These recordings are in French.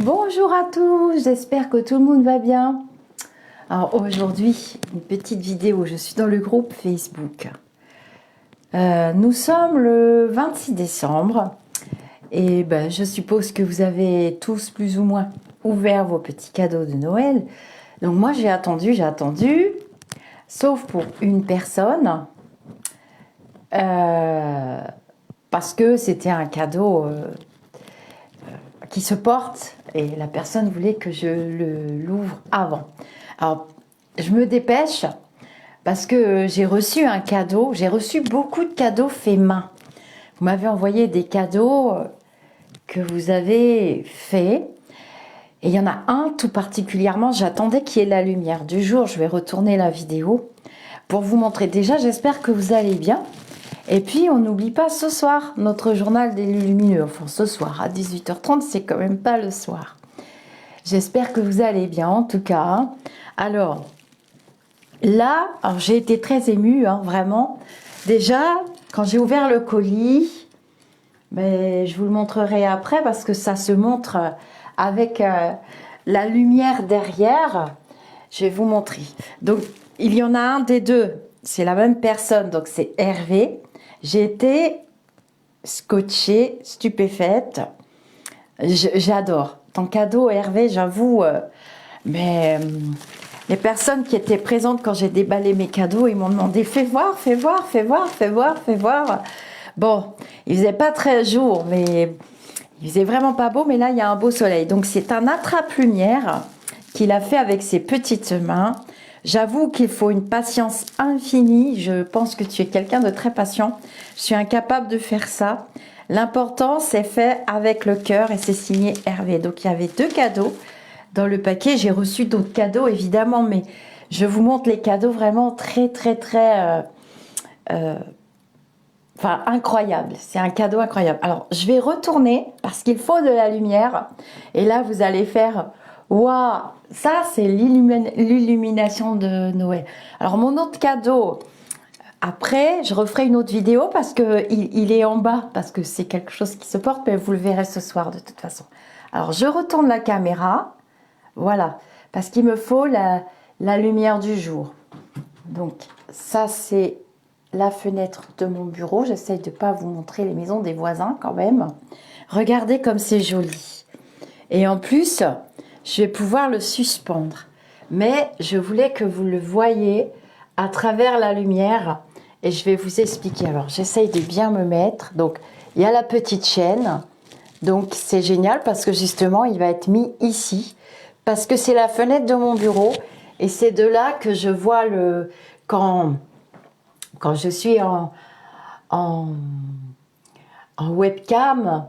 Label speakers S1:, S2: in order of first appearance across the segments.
S1: Bonjour à tous, j'espère que tout le monde va bien. Alors aujourd'hui, une petite vidéo, je suis dans le groupe Facebook. Nous sommes le 26 décembre et je suppose que vous avez tous plus ou moins ouvert vos petits cadeaux de Noël. Donc moi j'ai attendu, sauf pour une personne, parce que c'était un cadeau qui se porte et la personne voulait que je l'ouvre avant. Alors, je me dépêche parce que j'ai reçu un cadeau, j'ai reçu beaucoup de cadeaux faits main. Vous m'avez envoyé des cadeaux que vous avez faits et il y en a un tout particulièrement, j'attendais qu'il y ait la lumière du jour. Je vais retourner la vidéo pour vous montrer. Déjà, j'espère que vous allez bien. Et puis, on n'oublie pas ce soir notre journal des lumineux. Enfin, ce soir à 18h30, c'est quand même pas le soir. J'espère que vous allez bien, en tout cas. Alors, là, j'ai été très émue, vraiment. Déjà, quand j'ai ouvert le colis, je vous le montrerai après parce que ça se montre avec la lumière derrière. Je vais vous montrer. Donc, il y en a un des deux. C'est la même personne, donc c'est Hervé. J'ai été scotchée, stupéfaite. J'adore. Ton cadeau, Hervé, j'avoue. Mais les personnes qui étaient présentes quand j'ai déballé mes cadeaux, ils m'ont demandé fais voir, fais voir, fais voir, fais voir, fais voir. Bon, il faisait pas très jour, mais il faisait vraiment pas beau. Mais là, il y a un beau soleil. Donc, c'est un attrape-lumière qu'il a fait avec ses petites mains. J'avoue qu'il faut une patience infinie. Je pense que tu es quelqu'un de très patient. Je suis incapable de faire ça. L'important, c'est fait avec le cœur et c'est signé Hervé. Donc, il y avait 2 cadeaux dans le paquet. J'ai reçu d'autres cadeaux, évidemment, mais je vous montre les cadeaux vraiment très, très, très... incroyable. C'est un cadeau incroyable. Alors, je vais retourner parce qu'il faut de la lumière. Et là, vous allez faire... Waouh, ça c'est l'illumination de Noël. Alors mon autre cadeau, après je referai une autre vidéo parce que il est en bas, parce que c'est quelque chose qui se porte, mais vous le verrez ce soir de toute façon. Alors je retourne la caméra, voilà, parce qu'il me faut la lumière du jour. Donc ça c'est la fenêtre de mon bureau. J'essaye de ne pas vous montrer les maisons des voisins quand même. Regardez comme c'est joli. Et en plus... je vais pouvoir le suspendre. Mais je voulais que vous le voyiez à travers la lumière. Et je vais vous expliquer. Alors, j'essaye de bien me mettre. Donc, il y a la petite chaîne. Donc, c'est génial parce que justement, il va être mis ici. Parce que c'est la fenêtre de mon bureau. Et c'est de là que je vois le... Quand je suis en webcam...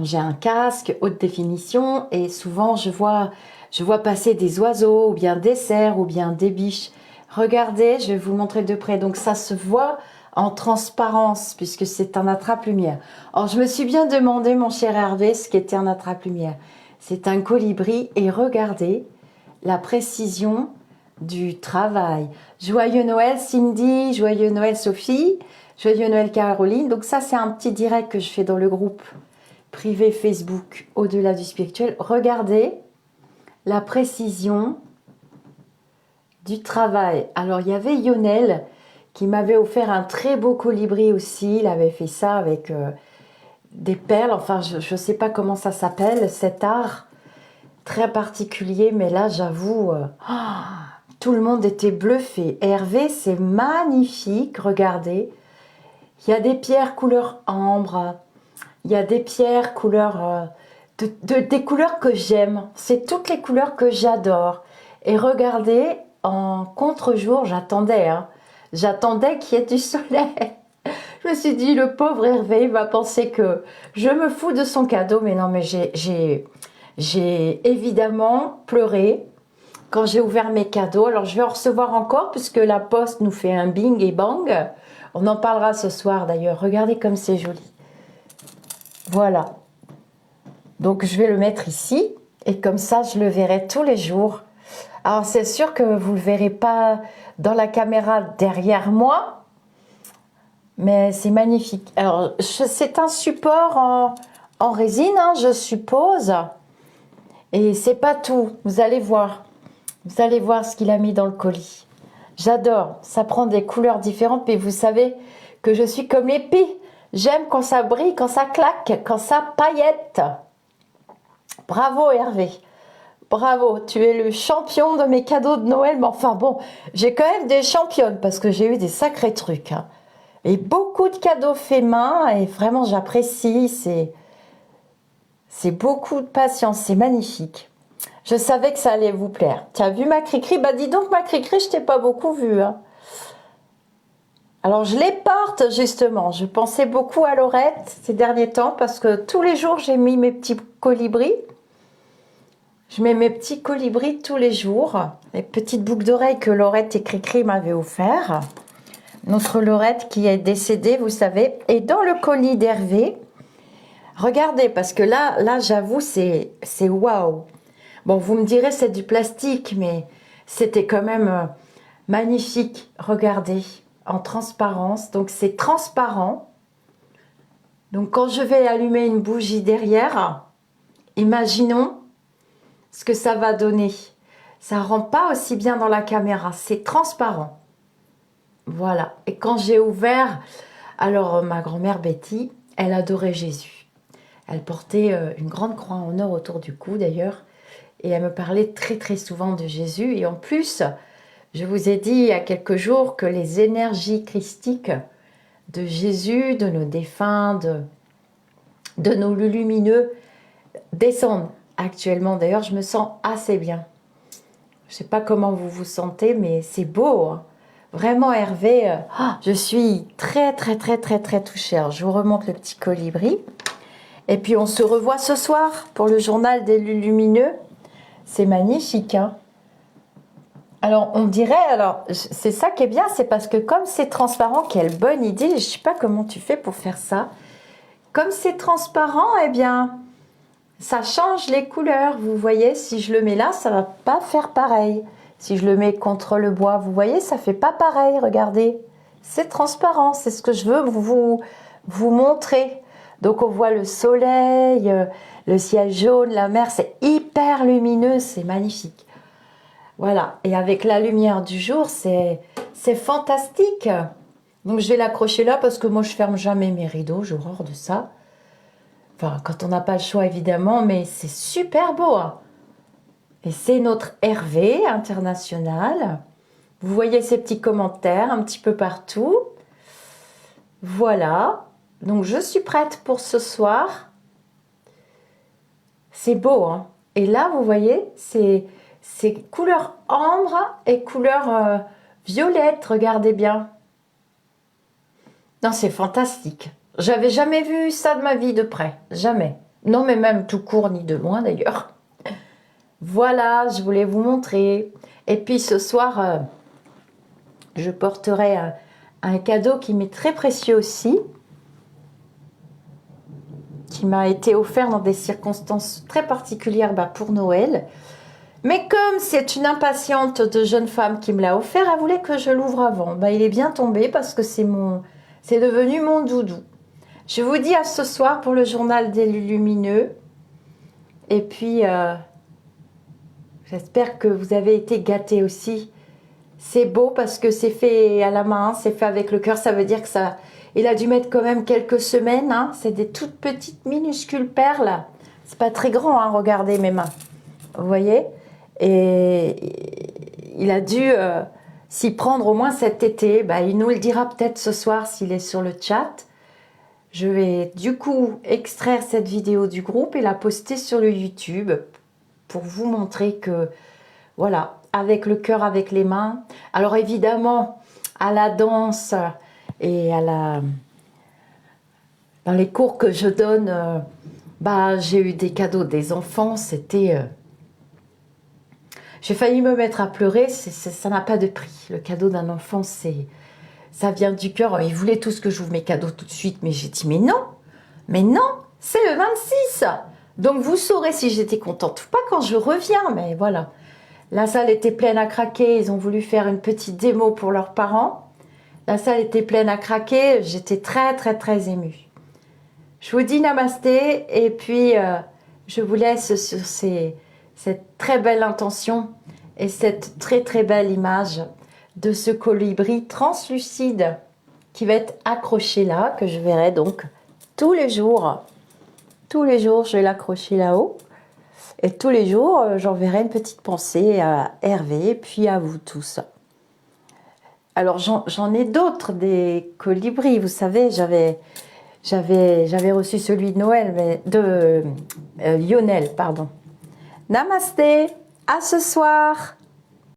S1: J'ai un casque haute définition et souvent je vois passer des oiseaux ou bien des cerfs ou bien des biches. Regardez, je vais vous montrer de près. Donc ça se voit en transparence puisque c'est un attrape-lumière. Alors je me suis bien demandé, mon cher Hervé, ce qu'était un attrape-lumière. C'est un colibri et regardez la précision du travail. Joyeux Noël Cindy, joyeux Noël Sophie, joyeux Noël Caroline. Donc ça c'est un petit direct que je fais dans le groupe privé Facebook au-delà du spirituel. Regardez la précision du travail. Alors il y avait Lionel qui m'avait offert un très beau colibri aussi. Il avait fait ça avec des perles. Enfin, je ne sais pas comment ça s'appelle, cet art très particulier. Mais là, j'avoue, tout le monde était bluffé. Hervé, c'est magnifique. Regardez. Il y a des pierres couleur ambre. Il y a des pierres couleurs, des couleurs que j'aime. C'est toutes les couleurs que j'adore. Et regardez, en contre-jour, j'attendais qu'il y ait du soleil. Je me suis dit, le pauvre Hervé, il va penser que je me fous de son cadeau. Mais non, mais j'ai évidemment pleuré quand j'ai ouvert mes cadeaux. Alors, je vais en recevoir encore puisque la poste nous fait un bing et bang. On en parlera ce soir d'ailleurs. Regardez comme c'est joli. Voilà, donc je vais le mettre ici et comme ça je le verrai tous les jours. Alors c'est sûr que vous ne le verrez pas dans la caméra derrière moi, mais c'est magnifique. Alors c'est un support en résine, je suppose, Et c'est pas tout, vous allez voir. Vous allez voir ce qu'il a mis dans le colis. J'adore, ça prend des couleurs différentes, mais vous savez que je suis comme l'épée. J'aime quand ça brille, quand ça claque, quand ça paillette. Bravo Hervé, bravo, tu es le champion de mes cadeaux de Noël. Mais enfin bon, j'ai quand même des championnes parce que j'ai eu des sacrés trucs. Hein. Et beaucoup de cadeaux faits main et vraiment j'apprécie, c'est beaucoup de patience, c'est magnifique. Je savais que ça allait vous plaire. Tu as vu ma Cricri? Bah dis donc ma Cricri, je t'ai pas beaucoup vue. Hein. Alors je les porte justement. Je pensais beaucoup à Laurette ces derniers temps parce que tous les jours j'ai mis mes petits colibris. Je mets mes petits colibris tous les jours. Les petites boucles d'oreilles que Laurette et Cricri m'avaient offert. Notre Laurette qui est décédée, vous savez. Et dans le colis d'Hervé, regardez parce que là j'avoue c'est waouh. Bon, vous me direz c'est du plastique, mais c'était quand même magnifique. Regardez, en transparence. Donc, c'est transparent. Donc, quand je vais allumer une bougie derrière, imaginons ce que ça va donner. Ça ne rend pas aussi bien dans la caméra. C'est transparent. Voilà. Et quand j'ai ouvert, alors ma grand-mère Betty, elle adorait Jésus. Elle portait une grande croix en or autour du cou d'ailleurs. Et elle me parlait très très souvent de Jésus. Et en plus, je vous ai dit il y a quelques jours que les énergies christiques de Jésus, de nos défunts, de nos lumineux descendent actuellement. D'ailleurs, je me sens assez bien. Je ne sais pas comment vous vous sentez, mais c'est beau. Hein. Vraiment, Hervé, je suis très très très très très touchée. Alors, je vous remonte le petit colibri. Et puis, on se revoit ce soir pour le journal des lumineux. C'est magnifique, hein. Alors, on dirait, alors, c'est ça qui est bien, c'est parce que comme c'est transparent, quelle bonne idée, je ne sais pas comment tu fais pour faire ça. Comme c'est transparent, eh bien, ça change les couleurs. Vous voyez, si je le mets là, ça ne va pas faire pareil. Si je le mets contre le bois, vous voyez, ça ne fait pas pareil, regardez. C'est transparent, c'est ce que je veux vous montrer. Donc, on voit le soleil, le ciel jaune, la mer, c'est hyper lumineux, c'est magnifique. Voilà, et avec la lumière du jour, c'est fantastique. Donc je vais l'accrocher là parce que moi je ferme jamais mes rideaux, j'ai horreur de ça. Enfin, quand on n'a pas le choix évidemment, mais c'est super beau. Hein. Et c'est notre Hervé international. Vous voyez ces petits commentaires un petit peu partout. Voilà, donc je suis prête pour ce soir. C'est beau, hein. Et là, vous voyez, c'est couleur ambre et couleur violette, regardez bien. Non, c'est fantastique. J'avais jamais vu ça de ma vie de près, jamais. Non, mais même tout court ni de loin d'ailleurs. Voilà, je voulais vous montrer. Et puis ce soir, je porterai un cadeau qui m'est très précieux aussi, qui m'a été offert dans des circonstances très particulières pour Noël. Mais comme c'est une impatiente de jeune femme qui me l'a offert, elle voulait que je l'ouvre avant. Il est bien tombé parce que c'est devenu mon doudou. Je vous dis à ce soir pour le journal des lumineux. Et puis, j'espère que vous avez été gâtés aussi. C'est beau parce que c'est fait à la main, c'est fait avec le cœur. Ça veut dire que ça... Il a dû mettre quand même quelques semaines. Hein. C'est des toutes petites minuscules perles. C'est pas très grand, hein, regardez mes mains. Vous voyez ? Et il a dû s'y prendre au moins cet été. Il nous le dira peut-être ce soir s'il est sur le chat. Je vais du coup extraire cette vidéo du groupe et la poster sur le YouTube pour vous montrer que, voilà, avec le cœur, avec les mains. Alors évidemment, à la danse et dans les cours que je donne, j'ai eu des cadeaux des enfants. C'était... J'ai failli me mettre à pleurer, ça n'a pas de prix. Le cadeau d'un enfant, ça vient du cœur. Ils voulaient tous que j'ouvre mes cadeaux tout de suite, mais j'ai dit, mais non, c'est le 26. Donc vous saurez si j'étais contente ou pas quand je reviens, mais voilà. La salle était pleine à craquer, ils ont voulu faire une petite démo pour leurs parents. La salle était pleine à craquer, j'étais très très très émue. Je vous dis namasté, et puis je vous laisse sur cette très belle intention et cette très très belle image de ce colibri translucide qui va être accroché là, que je verrai donc tous les jours. Tous les jours, je vais l'accrocher là-haut. Et tous les jours, j'enverrai une petite pensée à Hervé, puis à vous tous. Alors, j'en ai d'autres, des colibris. Vous savez, j'avais reçu celui de Noël, mais de Lionel, pardon. Namasté, à ce soir.